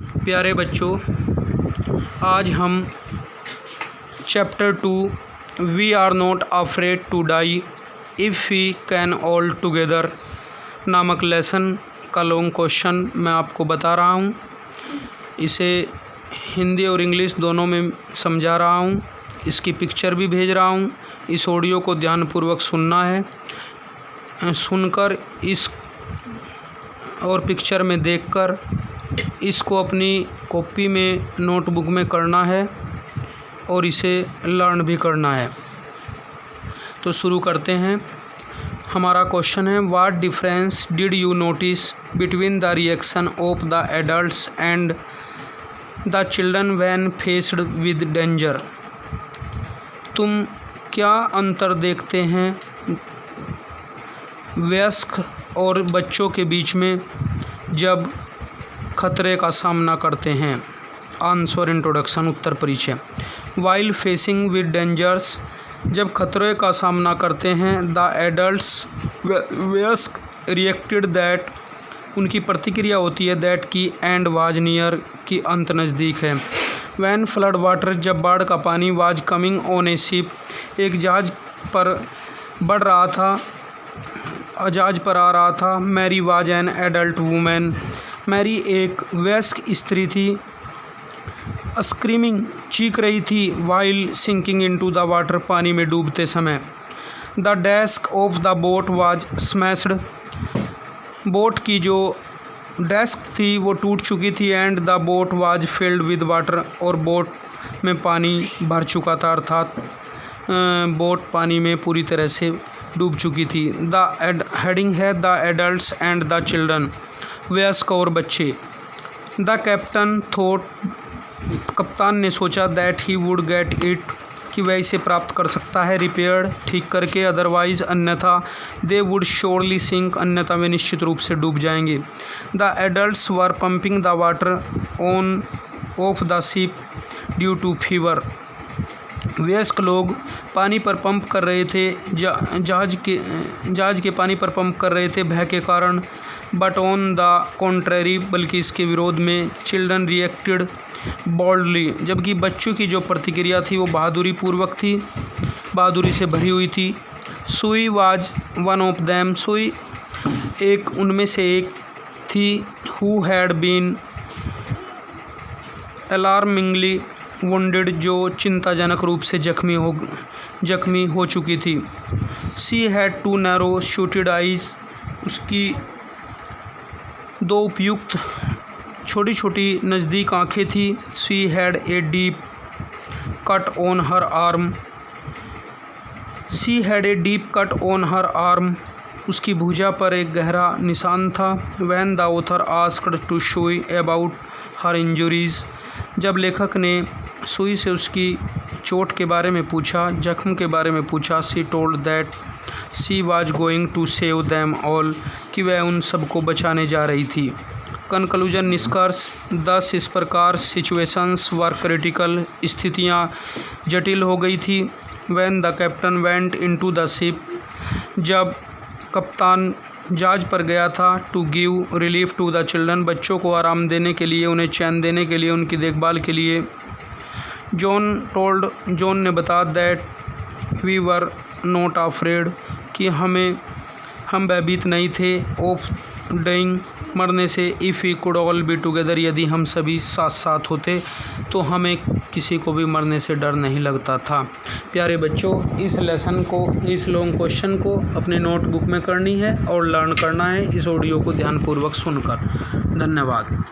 प्यारे बच्चों, आज हम chapter 2 we are not afraid to die if we can all together नामक लेसन का लॉन्ग क्वेश्चन मैं आपको बता रहा हूँ। इसे हिंदी और इंग्लिश दोनों में समझा रहा हूँ। इसकी पिक्चर भी भेज रहा हूँ। इस ऑडियो को ध्यानपूर्वक सुनना है, सुनकर इस और पिक्चर में देखकर इसको अपनी कॉपी में नोटबुक में करना है और इसे लर्न भी करना है। तो शुरू करते हैं। हमारा क्वेश्चन है, what difference did you notice between the reaction of the adults and the children when faced with danger. तुम क्या अंतर देखते हैं वयस्क और बच्चों के बीच में जब खतरे का सामना करते हैं। आंसर इंट्रोडक्शन उत्तर परिचय। वाइल फेसिंग विद डेंजर्स, जब खतरे का सामना करते हैं, द एडल्ट्स वयस्क रिएक्टेड दैट, उनकी प्रतिक्रिया होती है दैट की एंड वाज नियर, की अंत नज़दीक है। वैन फ्लड वाटर, जब बाढ़ का पानी, was coming on A ship, एक जहाज पर बढ़ रहा था, जहाज पर आ रहा था। Mary was an adult women, Mary एक वयस्क स्त्री थी। स्क्रीमिंग, चीख रही थी। While sinking into the water, पानी में डूबते समय। The desk of the boat was smashed, boat की जो डेस्क थी वो टूट चुकी थी। And the boat was filled with water, और बोट में पानी भर चुका था, अर्थात बोट पानी में पूरी तरह से डूब चुकी थी। द हेडिंग है the adults and the children, वयस्क और बच्चे। द कैप्टन थॉट, कप्तान ने सोचा, that he would get it, कि वह इसे प्राप्त कर सकता है, रिपेयर्ड, ठीक करके, अदरवाइज अन्यथा, दे वुड श्योरली सिंक, अन्यथा वे निश्चित रूप से डूब जाएंगे। The adults were pumping the water on off the ship due to fever, वयस्क लोग पानी पर पंप कर रहे थे, जहाज के पानी पर पंप कर रहे थे भय के कारण। बट ऑन द कॉन्ट्रेरी, बल्कि इसके विरोध में। चिल्ड्रन रिएक्टेड बोल्डली, जबकि बच्चों की जो प्रतिक्रिया थी वो बहादुरी पूर्वक थी, बहादुरी से भरी हुई थी। सुई वाज वन ऑफ देम, सुई एक उनमें से एक थी। Who had been alarmingly wounded, जो चिंताजनक रूप से जख्मी हो चुकी थी। She had two narrow shooted eyes, उसकी दो उपयुक्त छोटी छोटी नज़दीक आँखें थी। She had a deep cut on her arm, she had a deep cut on her arm, उसकी भुजा पर एक गहरा निशान था। When the author asked to Sue about her injuries, जब लेखक ने सुई से उसकी चोट के बारे में पूछा, जख्म के बारे में पूछा। She told that she was going to save them all, कि वह उन सबको बचाने जा रही थी। कंक्लूजन, निष्कर्ष। दस इस प्रकार सिचुएशंस वर क्रिटिकल, स्थितियाँ जटिल हो गई थी। When the captain went into the ship, जब कप्तान जहाज पर गया था। To give relief to the children, बच्चों को आराम देने के लिए, उन्हें चैन देने के लिए, उनकी देखभाल के लिए। जॉन ने बताया that we were not afraid, कि हम भयभीत नहीं थे। ऑफ डाइंग, मरने से। If we could all be together, यदि हम सभी साथ साथ होते तो हमें किसी को भी मरने से डर नहीं लगता था। प्यारे बच्चों, इस लेसन को, इस लॉन्ग क्वेश्चन को अपने नोटबुक में करनी है और लर्न करना है, इस ऑडियो को ध्यानपूर्वक सुनकर। धन्यवाद।